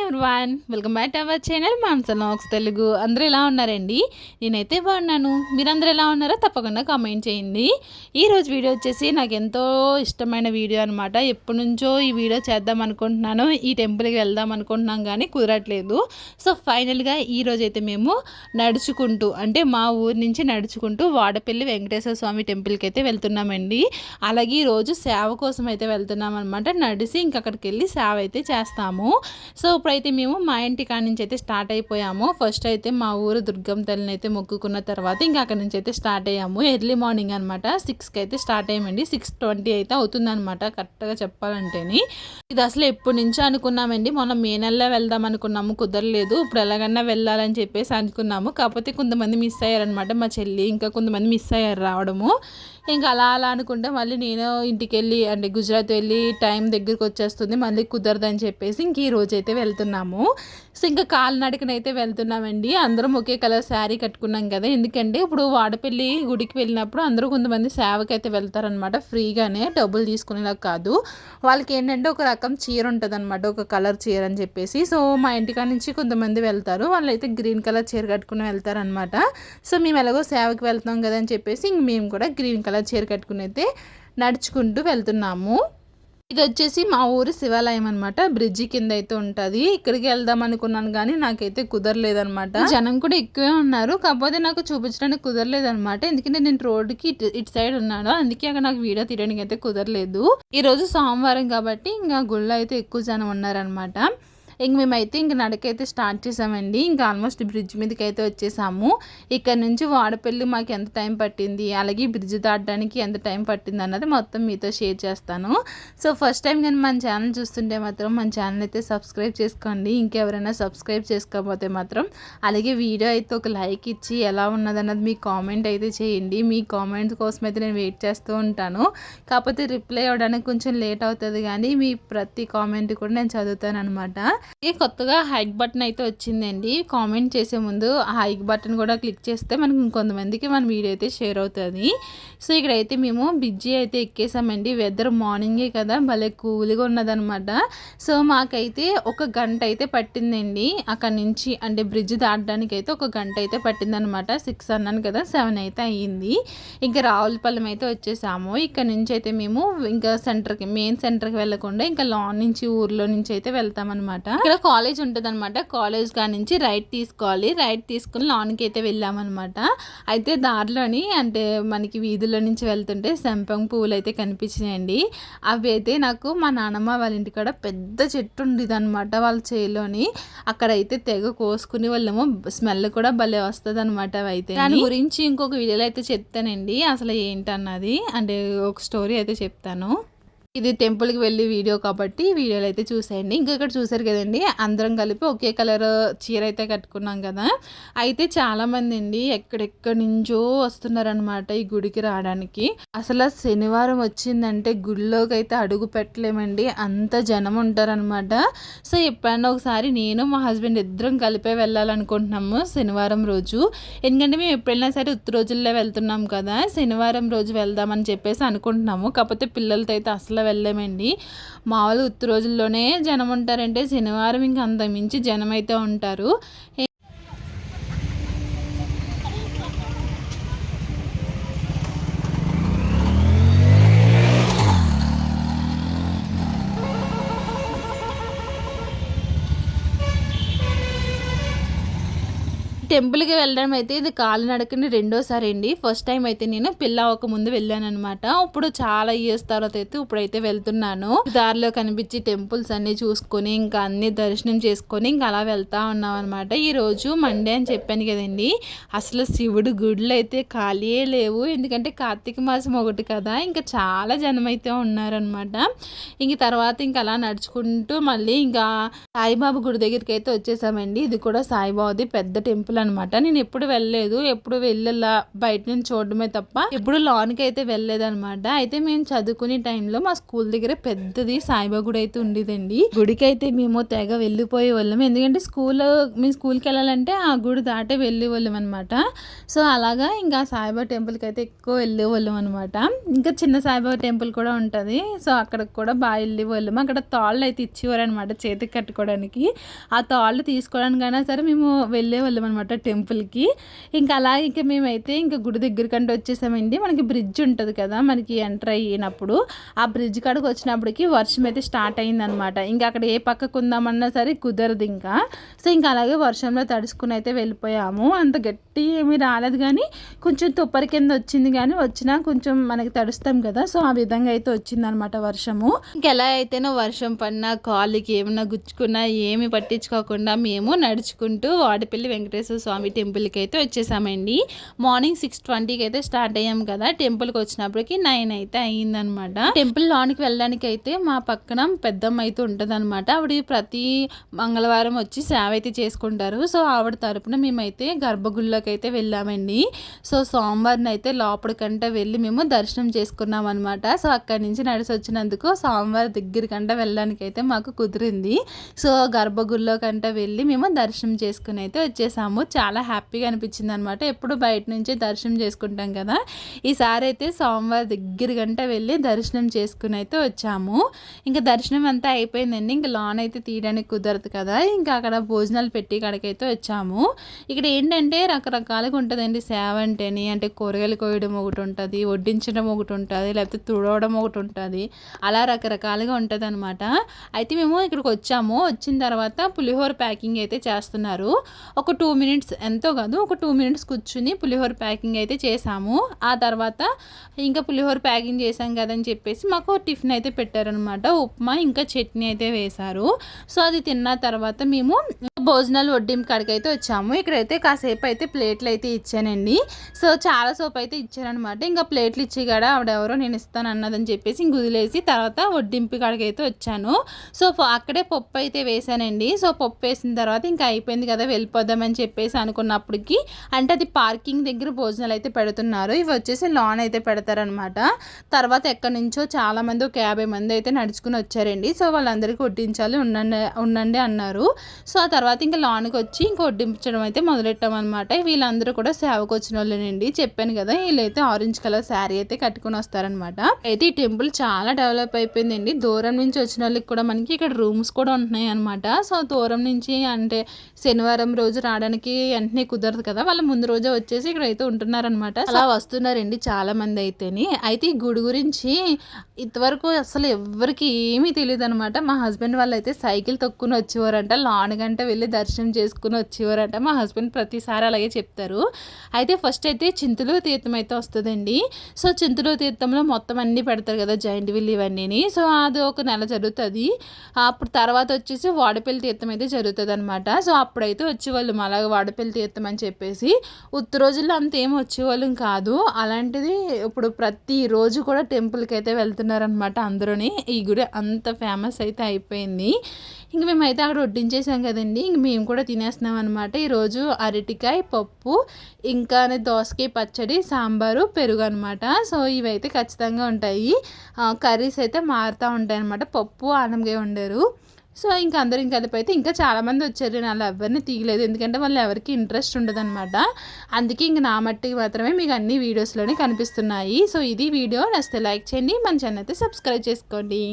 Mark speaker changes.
Speaker 1: Everyone, welcome back to our channel Manasa vlogs Telugu. అందరూ ఎలా ఉన్నారండి? నేనైతే బాగున్నాను. మీరందరూ ఎలా ఉన్నారో తప్పకుండా కామెంట్ చేయండి. ఈరోజు వీడియో వచ్చేసి నాకు ఎంతో ఇష్టమైన వీడియో అనమాట. ఎప్పటి నుంచో ఈ వీడియో చేద్దాం అనుకుంటున్నాను, ఈ టెంపుల్కి వెళ్దాం అనుకుంటున్నాం కానీ కుదరట్లేదు. సో ఫైనల్గా ఈరోజు అయితే మేము నడుచుకుంటూ, అంటే మా ఊరి నుంచి నడుచుకుంటూ వాడపల్లి వెంకటేశ్వర స్వామి టెంపుల్కి అయితే వెళ్తున్నామండి. అలాగే ఈరోజు సేవ కోసం అయితే వెళ్తున్నాం అనమాట. నడిసి ఇంక అక్కడికి వెళ్ళి సేవ అయితే చేస్తాము. సో ఇప్పుడైతే మేము మా ఇంటి కాడ నుంచి అయితే స్టార్ట్ అయిపోయాము. ఫస్ట్ అయితే మా ఊరు దుర్గమ్మ తల్లిని అయితే మొక్కుకున్న తర్వాత ఇంకా అక్కడి నుంచి అయితే స్టార్ట్ అయ్యాము. ఎర్లీ మార్నింగ్ అనమాట. 6కి అయితే స్టార్ట్ అయ్యామండి. 6:20 అయితే అవుతుంది అనమాట కరెక్ట్గా చెప్పాలంటేని. ఇది అసలు ఎప్పటి నుంచో అనుకున్నామండి. మొన్న మే నెలలో వెళ్దాం అనుకున్నాము, కుదరలేదు. ఇప్పుడు ఎలాగన్నా వెళ్ళాలని చెప్పేసి అనుకున్నాము. కాకపోతే కొంతమంది మిస్ అయ్యారనమాట, మా చెల్లి ఇంకా కొంతమంది మిస్ అయ్యారు రావడము. ఇంకా అలా అనుకుంటే మళ్ళీ నేను ఇంటికి వెళ్ళి, అంటే గుజరాత్ వెళ్ళి టైం దగ్గరికి వచ్చేస్తుంది, మళ్ళీ కుదరదని చెప్పేసి ఇంక ఈ రోజు అయితే వెళ్తున్నాము. సో ఇంకా కాలినడకనైతే వెళ్తున్నామండి. అందరం ఒకే కలర్ శారీ కట్టుకున్నాం కదా, ఎందుకంటే ఇప్పుడు వాడపల్లి గుడికి వెళ్ళినప్పుడు అందరూ కొంతమంది సేవకి అయితే వెళ్తారనమాట, ఫ్రీగానే, డబ్బులు తీసుకునేలా కాదు. వాళ్ళకి ఏంటంటే ఒక రకం చీర ఉంటుంది అనమాట, ఒక కలర్ చీర అని చెప్పేసి. సో మా ఇంటికాడ నుంచి కొంతమంది వెళ్తారు, వాళ్ళైతే గ్రీన్ కలర్ చీర కట్టుకుని వెళ్తారనమాట. సో మేము ఎలాగో సేవకి వెళ్తాం కదా అని చెప్పేసి ఇంక మేము కూడా గ్రీన్ కలర్ చీర కట్టుకుని అయితే నడుచుకుంటూ వెళ్తున్నాము. ఇది వచ్చేసి మా ఊరు శివాలయం అనమాట. బ్రిడ్జి కింద అయితే ఉంటుంది. ఇక్కడికి వెళ్దాం అనుకున్నాను కానీ నాకైతే కుదరలేదనమాట. జనం కూడా ఎక్కువే ఉన్నారు, కాకపోతే నాకు చూపించడానికి కుదరలేదనమాట. ఎందుకంటే నేను రోడ్డుకి ఇటు సైడ్ ఉన్నాను, అందుకే అక్కడ నాకు వీడియో తీయడానికి అయితే కుదరలేదు. ఈరోజు సోమవారం కాబట్టి ఇంకా గుళ్ళో అయితే ఎక్కువ జనం ఉన్నారనమాట. ఇంక మేమైతే ఇంక నడకైతే స్టార్ట్ చేసామండి. ఇంకా ఆల్మోస్ట్ బ్రిడ్జ్ మీదకి అయితే వచ్చేసాము. ఇక్కడ నుంచి వాడపల్లి మాకు ఎంత టైం పట్టింది, అలాగే బ్రిడ్జ్ దాటడానికి ఎంత టైం పట్టింది అన్నది మొత్తం మీతో షేర్ చేస్తాను. సో ఫస్ట్ టైం కానీ మన ఛానల్ చూస్తుంటే మాత్రం మన ఛానల్ అయితే సబ్స్క్రైబ్ చేసుకోండి. ఇంకెవరైనా సబ్స్క్రైబ్ చేసుకోకపోతే మాత్రం అలాగే వీడియో అయితే ఒక లైక్ ఇచ్చి ఎలా ఉన్నదన్నది మీ కామెంట్ అయితే చేయండి. మీ కామెంట్ కోసం అయితే నేను వెయిట్ చేస్తూ ఉంటాను. కాకపోతే రిప్లై అవ్వడానికి కొంచెం లేట్ అవుతుంది, కానీ మీ ప్రతి కామెంట్ కూడా నేను చదువుతాను అనమాట. కొత్తగా హైక్ బటన్ అయితే వచ్చిందండి. కామెంట్ చేసే ముందు ఆ హైక్ బటన్ కూడా క్లిక్ చేస్తే మనకి ఇంకొంతమందికి మన వీడియో అయితే షేర్ అవుతుంది. సో ఇక్కడైతే మేము బ్రిడ్జి అయితే ఎక్కేసామండి. వెదర్ మార్నింగే కదా, భలే కూల్గా ఉన్నదనమాట. సో మాకైతే 1 గంట అయితే పట్టిందండి అక్కడ నుంచి, అంటే బ్రిడ్జ్ దాటడానికి అయితే 1 గంట అయితే పట్టిందనమాట. 6 అన్నాను కదా, 7 అయితే అయ్యింది. ఇంకా రావులపాలెం అయితే వచ్చేసాము. ఇక్కడ నుంచి అయితే మేము ఇంకా మెయిన్ సెంటర్కి వెళ్ళకుండా ఇంకా లాన్ నుంచి, ఊర్లో నుంచి అయితే వెళ్తామన్నమాట. ఇక్కడ కాలేజ్ ఉంటుంది అనమాట. కాలేజ్ కాడ నుంచి రైట్ తీసుకోవాలి. రైట్ తీసుకుని లాన్కి అయితే వెళ్ళామన్నమాట. అయితే దారిలోని, అంటే మనకి వీధుల్లో నుంచి వెళ్తుంటే సంపంగి పువ్వులు అయితే కనిపించినాయండి. అవి అయితే నాకు మా నాన్నమ్మ వాళ్ళ ఇంటికాడ పెద్ద చెట్టు ఉండేది అనమాట, వాళ్ళ చేలోని. అక్కడైతే తెగ కోసుకుని వాళ్ళేమో స్మెల్ కూడా భలే వస్తుంది అనమాట. అవి అయితే దాని గురించి ఇంకొక వీడియోలో అయితే చెప్తానండి, అసలు ఏంటన్నది, అంటే ఒక స్టోరీ అయితే చెప్తాను. ఇది టెంపుల్కి వెళ్ళి వీడియో కాబట్టి వీడియోలు అయితే చూసేయండి. ఇంకా ఇక్కడ చూసారు కదండి, అందరం కలిపి ఒకే కలర్ చీర అయితే కట్టుకున్నాం కదా. అయితే చాలామంది అండి ఎక్కడెక్కడి నుంచో వస్తున్నారనమాట ఈ గుడికి రావడానికి. అసలు శనివారం వచ్చిందంటే గుడిలోకి అయితే అడుగు పెట్టలేమండి, అంత జనం ఉంటారనమాట. సో ఎప్పుడన్నా ఒకసారి నేను మా హస్బెండ్ ఇద్దరం కలిపే వెళ్ళాలనుకుంటున్నాము శనివారం రోజు. ఎందుకంటే మేము ఎప్పుడైనా సరే ఉత్త రోజుల్లో వెళ్తున్నాం కదా, శనివారం రోజు వెళ్దామని చెప్పేసి అనుకుంటున్నాము. కాకపోతే పిల్లలతో అయితే అసలు వెళ్ళామండి. మామూలు ఉత్త రోజుల్లోనే జనం ఉంటారంటే శనివారం ఇంకా అంత మించి జనం అయితే ఉంటారు. టెంపుల్కి వెళ్ళడం అయితే ఇది కాలినడకని రెండోసారి అండి. ఫస్ట్ టైం అయితే నేను పెళ్ళి అవ్వక ముందు వెళ్ళాను అనమాట. ఇప్పుడు చాలా ఇయర్స్ తర్వాత అయితే ఇప్పుడైతే వెళ్తున్నాను. దారిలో కనిపించి టెంపుల్స్ అన్ని చూసుకొని ఇంకా అన్ని దర్శనం చేసుకొని ఇంకా అలా వెళ్తా ఉన్నాం అనమాట. ఈ రోజు మండే అని చెప్పాను కదండి, అసలు శివుడు గుడులు అయితే ఖాళీయే లేవు. ఎందుకంటే కార్తీక మాసం ఒకటి కదా, ఇంకా చాలా జనం అయితే ఉన్నారనమాట. ఇంక తర్వాత ఇంకా అలా నడుచుకుంటూ మళ్ళీ ఇంకా సాయిబాబా గుడి దగ్గరికి అయితే వచ్చేసామండి. ఇది కూడా సాయిబాబాది పెద్ద టెంపుల్ టెంపుల్ అనమాట. నేను ఎప్పుడు వెళ్ళలేదు, ఎప్పుడు వెళ్ళలా బయట నుంచి చూడడమే తప్ప ఎప్పుడు లోనికి అయితే వెళ్ళలేదనమాట. అయితే మేము చదువుకునే టైంలో మా స్కూల్ దగ్గర పెద్దది సాయిబాబా గుడి అయితే ఉండేదండి. గుడికి అయితే మేము తెగ వెళ్ళిపోయే వాళ్ళం, ఎందుకంటే మేము స్కూల్కి వెళ్ళాలంటే ఆ గుడి దాటే వెళ్ళే వాళ్ళం అనమాట. సో అలాగా ఇంకా సాయిబాబా టెంపుల్కి అయితే ఎక్కువ వెళ్ళే వాళ్ళం అనమాట. ఇంకా చిన్న సాయిబాబా టెంపుల్ కూడా ఉంటుంది, సో అక్కడికి కూడా బాగా వెళ్ళే వాళ్ళం. అక్కడ తాళ్ళు అయితే ఇచ్చేవారు అనమాట చేతికి కట్టుకోవడానికి. ఆ తాళ్ళు తీసుకోవడానికైనా సరే మేము వెళ్ళే వాళ్ళం అనమాట టెంపుల్కి. ఇంకా అలాగే ఇంకా మేమైతే ఇంకా గుడి దగ్గరికంటే వచ్చేసామండి. మనకి బ్రిడ్జ్ ఉంటుంది కదా మనకి ఎంటర్ అయినప్పుడు, ఆ బ్రిడ్జ్ కాడికి వచ్చినప్పటికి వర్షం అయితే స్టార్ట్ అయిందనమాట. ఇంకా అక్కడ ఏ పక్కకు ఉందామన్నా సరే కుదరదు ఇంకా. సో ఇంకా అలాగే వర్షంలో తడుచుకుని అయితే వెళ్ళిపోయాము. అంత గట్టి ఏమీ రాలేదు, కానీ కొంచెం తుప్పరి కింద వచ్చింది, కానీ వచ్చినా కొంచెం మనకి తడుస్తాం కదా, సో ఆ విధంగా అయితే వచ్చిందనమాట వర్షము. ఇంకెలా అయితేనో వర్షం పడినా కాళ్ళకి ఏమన్నా గుచ్చుకున్నా ఏమి పట్టించుకోకుండా మేము నడుచుకుంటూ వాడపల్లి వెంకటేశ్వర స్వామి టెంపుల్కి అయితే వచ్చేసామండి. మార్నింగ్ 6:20కి అయితే స్టార్ట్ అయ్యాం కదా, టెంపుల్కి వచ్చినప్పటికి 9 అయితే అయ్యిందనమాట. టెంపుల్ లోనికి వెళ్ళడానికి అయితే మా పక్కన పెద్దమ్మ అయితే ఉంటుంది అనమాట. ఆవిడ ప్రతి మంగళవారం వచ్చి సేవ అయితే చేసుకుంటారు. సో ఆవిడ తరపున మేమైతే గర్భగుడిలోకి అయితే వెళ్ళామండి. సో సోమవారం అయితే లోపలికంటే వెళ్ళి మేము దర్శనం చేసుకున్నాం అనమాట. సో అక్కడి నుంచి నడిచి వచ్చినందుకు సోమవారం దగ్గరికంటే వెళ్ళడానికి అయితే మాకు కుదిరింది. సో గర్భగుడిలో కంటే వెళ్ళి మేము దర్శనం చేసుకుని అయితే వచ్చేసాము. చాలా హ్యాపీగా అనిపించింది అనమాట. ఎప్పుడు బయట నుంచే దర్శనం చేసుకుంటాం కదా, ఈసారి అయితే సోమవారం దగ్గరికంటే వెళ్ళి దర్శనం చేసుకుని అయితే వచ్చాము. ఇంకా దర్శనం అంతా అయిపోయిందండి. ఇంకా లోన్ అయితే తీయడానికి కుదరదు కదా, ఇంకా అక్కడ భోజనాలు పెట్టి కాడికైతే వచ్చాము. ఇక్కడ ఏంటంటే రకరకాలుగా ఉంటుందండి సేవ అంటేని. అంటే కూరగాయలు కోయడం ఒకటి ఉంటుంది, వడ్డించడం ఒకటి ఉంటుంది, లేకపోతే తుడవడం ఒకటి ఉంటుంది, అలా రకరకాలుగా ఉంటుంది అనమాట. అయితే మేము ఇక్కడికి వచ్చాము. వచ్చిన తర్వాత పులిహోర ప్యాకింగ్ అయితే చేస్తున్నారు. ఒక 2 మినిట్స్, ఎంతో కాదు, ఒక 2 మినిట్స్ కూర్చుని పులిహోర ప్యాకింగ్ అయితే చేసాము. ఆ తర్వాత ఇంకా పులిహోర ప్యాకింగ్ చేసాం కదని చెప్పేసి మాకు టిఫిన్ అయితే పెట్టారనమాట. ఉప్మా ఇంకా చట్నీ అయితే వేశారు. సో అది తిన్న తర్వాత మేము భోజనాలు వడ్డింపు కాడికి అయితే వచ్చాము. ఇక్కడైతే కాసేపు అయితే ప్లేట్లు అయితే ఇచ్చానండి. సో చాలా సోపు అయితే ఇచ్చారనమాట. ఇంకా ప్లేట్లు ఇచ్చి కూడా ఆవిడెవరో నేను ఇస్తాను అన్నదని చెప్పేసి ఇంక వదిలేసి తర్వాత వడ్డింపు కాడికి అయితే వచ్చాను. సో అక్కడే పప్పు అయితే వేసానండి. సో పప్పు వేసిన తర్వాత ఇంకా అయిపోయింది కదా వెళ్ళిపోదామని చెప్పేసి అనుకున్నప్పటికి, అంటే అది పార్కింగ్ దగ్గర భోజనాలు అయితే పెడుతున్నారు. ఇవి వచ్చేసి లాన్ అయితే పెడతారనమాట. తర్వాత ఎక్కడి నుంచో చాలామంది ఒక 50 మంది అయితే నడుచుకుని వచ్చారండి. సో వాళ్ళందరికీ వడ్డించాలి, ఉండండి అన్నారు. సో ఆ తర్వాత ఇంకా లాన్కి వచ్చి ఇంకా వడ్డించడం అయితే మొదలెట్టామన్నమాట. వీళ్ళందరూ కూడా సేవకు వచ్చిన వాళ్ళేనండి. చెప్పాను కదా, వీళ్ళైతే ఆరెంజ్ కలర్ శారీ అయితే కట్టుకుని వస్తారనమాట. అయితే ఈ టెంపుల్ చాలా డెవలప్ అయిపోయిందండి. దూరం నుంచి వచ్చిన వాళ్ళకి కూడా మనకి ఇక్కడ రూమ్స్ కూడా ఉంటున్నాయి అనమాట. సో దూరం నుంచి అంటే శనివారం రోజు రావడానికి వెంటనే కుదరదు కదా, వాళ్ళ ముందు రోజే వచ్చేసి ఇక్కడ అయితే ఉంటున్నారనమాట. అలా వస్తున్నారండి చాలా మంది అయితేని. అయితే ఈ గుడి గురించి ఇంతవరకు అసలు ఎవరికి ఏమీ తెలియదు అనమాట. మా హస్బెండ్ వాళ్ళు అయితే సైకిల్ తొక్కుని వచ్చేవారంట, లాన్ గంట వెళ్ళి దర్శనం చేసుకుని వచ్చేవారంట. మా హస్బెండ్ ప్రతిసారి అలాగే చెప్తారు. అయితే ఫస్ట్ అయితే చింతలు తీర్థం అయితే వస్తుందండి. సో చింతలు తీర్థంలో మొత్తం అన్నీ పెడతారు కదా, జాయింట్ వీల్ ఇవన్నీ. సో అది ఒక నెల జరుగుతుంది. అప్పుడు తర్వాత వచ్చేసి వాడపల్లి తీర్థం అయితే జరుగుతుంది అనమాట. సో అప్పుడైతే వచ్చేవాళ్ళం అలాగే వాడపల్లి తీర్థం అని చెప్పేసి. ఉత్తర రోజుల్లో అంత ఏం వచ్చేవాళ్ళం కాదు. అలాంటిది ఇప్పుడు ప్రతిరోజు కూడా టెంపుల్కి అయితే వెళ్తున్నారనమాట అందరూని. ఈ గుడి అంత ఫేమస్ అయితే అయిపోయింది. ఇంక మేమైతే అక్కడ వడ్డించేసాం కదండి, ఇంక మేము కూడా తినేస్తున్నాం అనమాట. ఈరోజు అరటికాయ పప్పు, ఇంకా దోసకాయ పచ్చడి, సాంబారు, పెరుగు అనమాట. సో ఇవైతే ఖచ్చితంగా ఉంటాయి. కర్రీస్ అయితే మారుతూ ఉంటాయి అనమాట. పప్పు ఆనంగా వండారు. సో ఇంకా అందరం కలిపి అయితే ఇంకా చాలామంది వచ్చారు. నేను అలా ఎవరిని తీయలేదు, ఎందుకంటే వాళ్ళు ఎవరికి ఇంట్రెస్ట్ ఉండదు అనమాట. అందుకే ఇంక నా మట్టికి మాత్రమే మీకు అన్ని వీడియోస్లోనే కనిపిస్తున్నాయి. సో ఇది వీడియో నచ్చితే లైక్ చేయండి, మన ఛానల్ అయితే సబ్స్క్రైబ్ చేసుకోండి.